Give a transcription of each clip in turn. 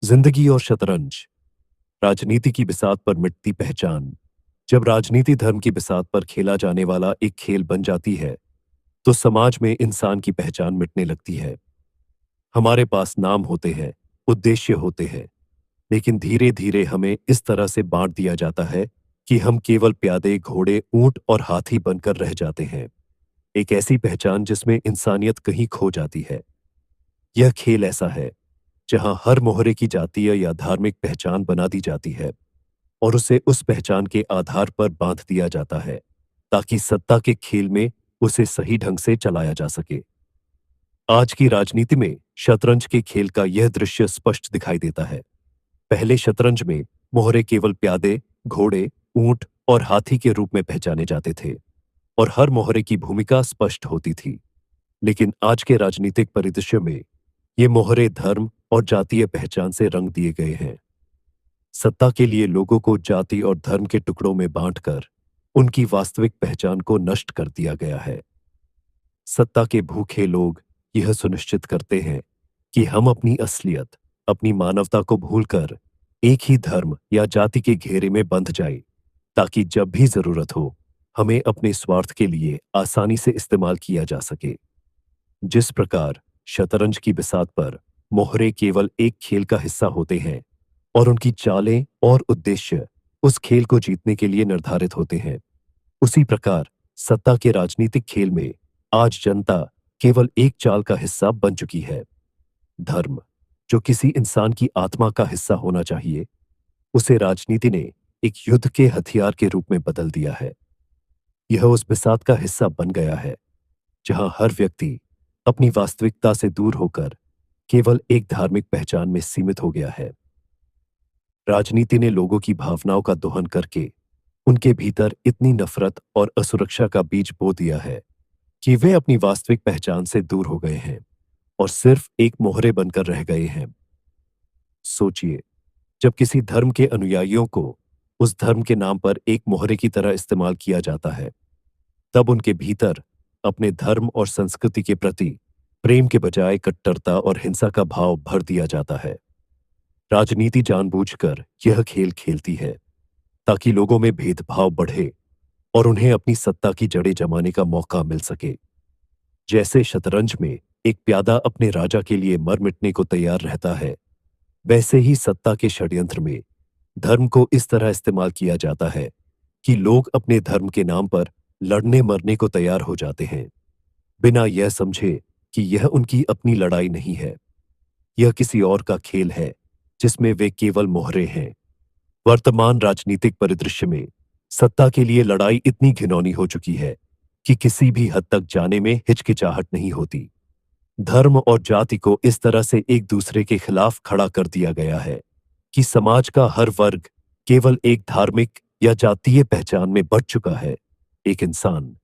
जिंदगी और शतरंज। राजनीति की बिसात पर मिटती पहचान। जब राजनीति धर्म की बिसात पर खेला जाने वाला एक खेल बन जाती है तो समाज में इंसान की पहचान मिटने लगती है। हमारे पास नाम होते हैं, उद्देश्य होते हैं, लेकिन धीरे धीरे हमें इस तरह से बांट दिया जाता है कि हम केवल प्यादे, घोड़े, ऊंट और हाथी बनकर रह जाते हैं। एक ऐसी पहचान जिसमें इंसानियत कहीं खो जाती है। यह खेल ऐसा है जहां हर मोहरे की जातीय या धार्मिक पहचान बना दी जाती है और उसे उस पहचान के आधार पर बांध दिया जाता है ताकि सत्ता के खेल में उसे सही ढंग से चलाया जा सके। आज की राजनीति में शतरंज के खेल का यह दृश्य स्पष्ट दिखाई देता है। पहले शतरंज में मोहरे केवल प्यादे, घोड़े, ऊंट और हाथी के रूप में पहचाने जाते थे और हर मोहरे की भूमिका स्पष्ट होती थी। लेकिन आज के राजनीतिक परिदृश्य में ये मोहरे धर्म और जातीय पहचान से रंग दिए गए हैं। सत्ता के लिए लोगों को जाति और धर्म के टुकड़ों में बांटकर उनकी वास्तविक पहचान को नष्ट कर दिया गया है। सत्ता के भूखे लोग यह सुनिश्चित करते हैं कि हम अपनी असलियत, अपनी मानवता को भूलकर एक ही धर्म या जाति के घेरे में बंध जाए, ताकि जब भी जरूरत हो हमें अपने स्वार्थ के लिए आसानी से इस्तेमाल किया जा सके। जिस प्रकार शतरंज की बिसात पर मोहरे केवल एक खेल का हिस्सा होते हैं और उनकी चालें और उद्देश्य उस खेल को जीतने के लिए निर्धारित होते हैं, उसी प्रकार सत्ता के राजनीतिक खेल में आज जनता केवल एक चाल का हिस्सा बन चुकी है। धर्म, जो किसी इंसान की आत्मा का हिस्सा होना चाहिए, उसे राजनीति ने एक युद्ध के हथियार के रूप में बदल दिया है। यह उस बिसात का हिस्सा बन गया है जहां हर व्यक्ति अपनी वास्तविकता से दूर होकर केवल एक धार्मिक पहचान में सीमित हो गया है। राजनीति ने लोगों की भावनाओं का दोहन करके उनके भीतर इतनी नफरत और असुरक्षा का बीज बो दिया है कि वे अपनी वास्तविक पहचान से दूर हो गए हैं और सिर्फ एक मोहरे बनकर रह गए हैं। सोचिए, जब किसी धर्म के अनुयायियों को उस धर्म के नाम पर एक मोहरे की तरह इस्तेमाल किया जाता है, तब उनके भीतर अपने धर्म और संस्कृति के प्रति प्रेम के बजाय कट्टरता और हिंसा का भाव भर दिया जाता है। राजनीति जानबूझकर यह खेल खेलती है ताकि लोगों में भेदभाव बढ़े और उन्हें अपनी सत्ता की जड़ें जमाने का मौका मिल सके। जैसे शतरंज में एक प्यादा अपने राजा के लिए मर मिटने को तैयार रहता है, वैसे ही सत्ता के षड्यंत्र में धर्म को इस तरह इस्तेमाल किया जाता है कि लोग अपने धर्म के नाम पर लड़ने मरने को तैयार हो जाते हैं, बिना यह समझे कि यह उनकी अपनी लड़ाई नहीं है। यह किसी और का खेल है जिसमें वे केवल मोहरे हैं। वर्तमान राजनीतिक परिदृश्य में सत्ता के लिए लड़ाई इतनी घिनौनी हो चुकी है कि किसी भी हद तक जाने में हिचकिचाहट नहीं होती। धर्म और जाति को इस तरह से एक दूसरे के खिलाफ खड़ा कर दिया गया है कि समाज का हर वर्ग केवल एक धार्मिक या जातीय पहचान में बंट चुका है। एक इंसान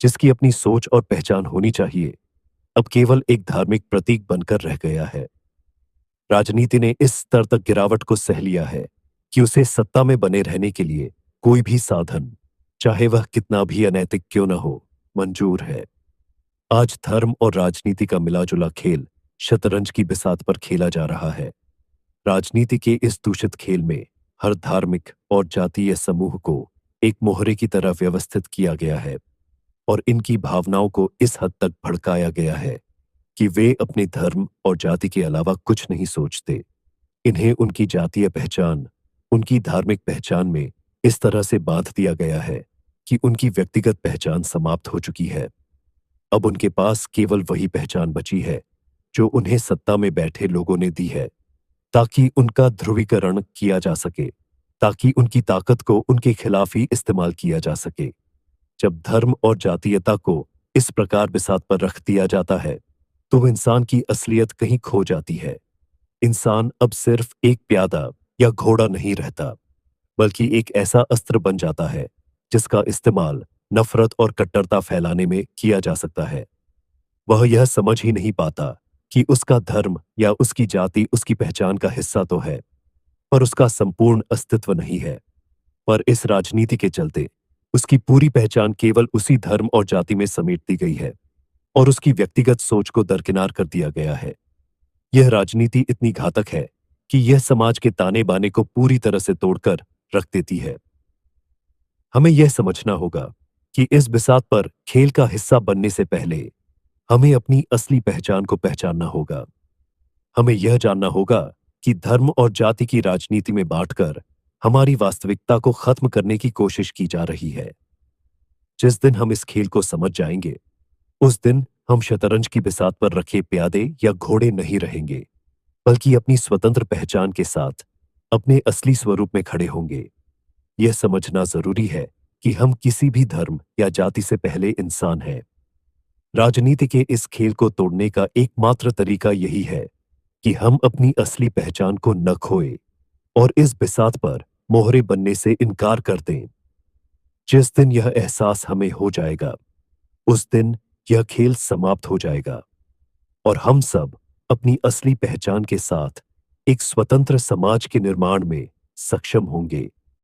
जिसकी अपनी सोच और पहचान होनी चाहिए, अब केवल एक धार्मिक प्रतीक बनकर रह गया है। राजनीति ने इस स्तर तक गिरावट को सह लिया है कि उसे सत्ता में बने रहने के लिए कोई भी साधन, चाहे वह कितना भी अनैतिक क्यों न हो, मंजूर है। आज धर्म और राजनीति का मिलाजुला खेल शतरंज की बिसात पर खेला जा रहा है। राजनीति के इस दूषित खेल में हर धार्मिक और जातीय समूह को एक मोहरे की तरह व्यवस्थित किया गया है और इनकी भावनाओं को इस हद तक भड़काया गया है कि वे अपने धर्म और जाति के अलावा कुछ नहीं सोचते। इन्हें उनकी जातीय पहचान, उनकी धार्मिक पहचान में इस तरह से बांध दिया गया है कि उनकी व्यक्तिगत पहचान समाप्त हो चुकी है। अब उनके पास केवल वही पहचान बची है जो उन्हें सत्ता में बैठे लोगों ने दी है, ताकि उनका ध्रुवीकरण किया जा सके, ताकि उनकी ताकत को उनके खिलाफ ही इस्तेमाल किया जा सके। जब धर्म और जातीयता को इस प्रकार बिसात पर रख दिया जाता है तो इंसान की असलियत कहीं खो जाती है। इंसान अब सिर्फ एक प्यादा या घोड़ा नहीं रहता, बल्कि एक ऐसा अस्त्र बन जाता है जिसका इस्तेमाल नफरत और कट्टरता फैलाने में किया जा सकता है। वह यह समझ ही नहीं पाता कि उसका धर्म या उसकी जाति उसकी पहचान का हिस्सा तो है, पर उसका संपूर्ण अस्तित्व नहीं है। पर इस राजनीति के चलते उसकी पूरी पहचान केवल उसी धर्म और जाति में समेट दी गई है और उसकी व्यक्तिगत सोच को दरकिनार कर दिया गया है। यह राजनीति इतनी घातक है कि यह समाज के ताने बाने को पूरी तरह से तोड़कर रख देती है। हमें यह समझना होगा कि इस बिसात पर खेल का हिस्सा बनने से पहले हमें अपनी असली पहचान को पहचानना होगा। हमें यह जानना होगा कि धर्म और जाति की राजनीति में बांटकर हमारी वास्तविकता को खत्म करने की कोशिश की जा रही है। जिस दिन हम इस खेल को समझ जाएंगे, उस दिन हम शतरंज की बिसात पर रखे प्यादे या घोड़े नहीं रहेंगे, बल्कि अपनी स्वतंत्र पहचान के साथ अपने असली स्वरूप में खड़े होंगे। यह समझना जरूरी है कि हम किसी भी धर्म या जाति से पहले इंसान हैं। राजनीति के इस खेल को तोड़ने का एकमात्र तरीका यही है कि हम अपनी असली पहचान को न खोएं और इस बिसात पर मोहरे बनने से इनकार कर दें। जिस दिन यह एहसास हमें हो जाएगा, उस दिन यह खेल समाप्त हो जाएगा और हम सब अपनी असली पहचान के साथ एक स्वतंत्र समाज के निर्माण में सक्षम होंगे।